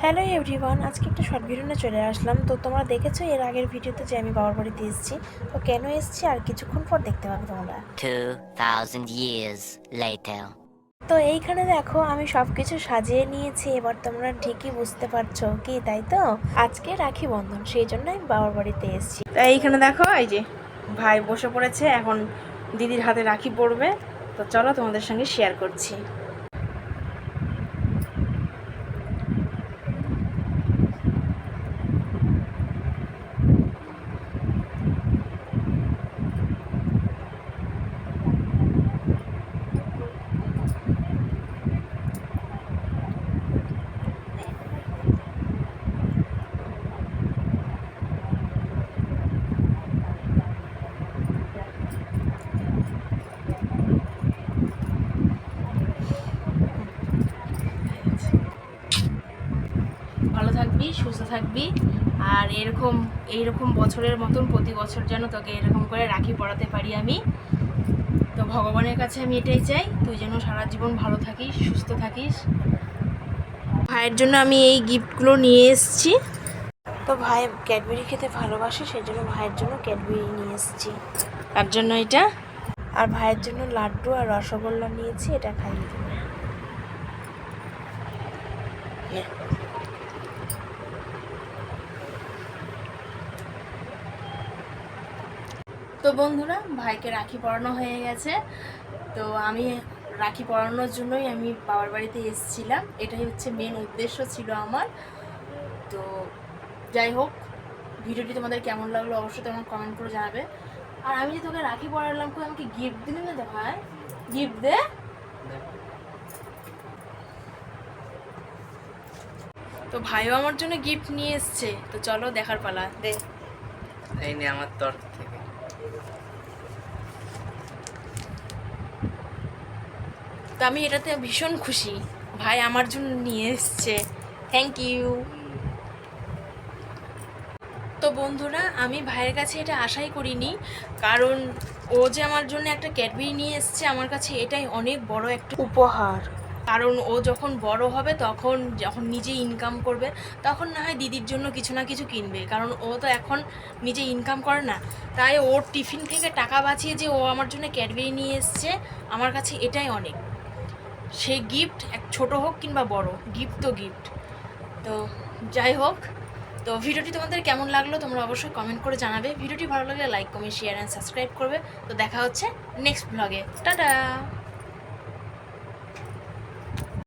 Hello everyone, আজকে একটা short video নিয়ে চলে আসলাম। তো তোমরা দেখেছো এর আগের ভিডিওতে যে আমি বাবার বাড়িতে এসেছি। তো কেন এসেছি আর কিছুক্ষণ পর দেখতে পাবে তোমরা। 2000 years later. তো এইখানে দেখো আমি সব কিছু সাজিয়ে নিয়েছি। এবার তোমরা ঠিকই বুঝতে পারছো কি, তাই তো? আজকে রাখি বন্ধন, সেই জন্য আমি বাবার বাড়িতে এসেছি। তো এইখানে দেখো এই যে ভাই বসে পড়েছে, এখন দিদির হাতে রাখি পড়বে। তো চলো তোমাদের সঙ্গে শেয়ার করছি। ভালো থাকবি, সুস্থ থাকবি, আর এইরকম বছরের মতন প্রতি বছর যেন তোকে এরকম করে রাখি পড়াতে পারি আমি। তো ভগবানের কাছে আমি এটাই চাই, তুই যেন সারা জীবন ভালো থাকিস, সুস্থ থাকিস। ভাইয়ের জন্য আমি এই গিফটগুলো নিয়ে এসেছি। তো ভাই ক্যাডবেরি খেতে ভালোবাসে, সেই জন্য ভাইয়ের জন্য ক্যাডবেরি নিয়ে এসেছি। তার জন্য এটা, আর ভাইয়ের জন্য লাড্ডু আর রসগোল্লা নিয়েছি, এটা খাইয়ে দেবো। তো বন্ধুরা, ভাইকে রাখি পরানো হয়ে গেছে। তো আমি রাখি পরানোর জন্যই আমি বাবার বাড়িতে এসেছিলাম, এটাই হচ্ছে মেন উদ্দেশ্য ছিল আমার। তো যাই হোক, ভিডিওটি তোমাদের কেমন লাগলো অবশ্যই তোমরা কমেন্ট করে জানাবে। আর আমি যে তোকে রাখি পরালাম, কই আমাকে গিফট দিলি না? তো ভাই গিফট দে। তো ভাইও আমার জন্য গিফট নিয়ে এসছে, তো চলো দেখার পালা। দে, এই নে আমার তরফ থেকে। তো আমি এটাতে ভীষণ খুশি, ভাই আমার জন্য নিয়ে এসছে। Thank you. তো বন্ধুরা, আমি ভাইয়ের কাছে এটা আশাই করিনি, কারণ ও যে আমার জন্য একটা ক্যাডবেরি নিয়ে এসছে, আমার কাছে এটাই অনেক বড় একটা উপহার। কারণ ও যখন বড় হবে, যখন নিজে ইনকাম করবে, তখন না হয় দিদির জন্য কিছু না কিছু কিনবে, কারণ ও তো এখন নিজে ইনকাম করে না। তাই ওর টিফিন থেকে টাকা বাঁচিয়ে যে ও আমার জন্য ক্যাডবেরি নিয়ে এসছে, আমার কাছে এটাই অনেক। সে গিফট এক ছোট হোক কিংবা বড়, গিফট তো গিফট। তো যাই হোক, তো ভিডিওটি তোমাদের কেমন লাগলো তোমরা অবশ্যই কমেন্ট করে জানাবে। ভিডিওটি ভালো লাগলে like, comment, share and subscribe করবে। তো দেখা হচ্ছে নেক্সট ব্লগে। টাটা।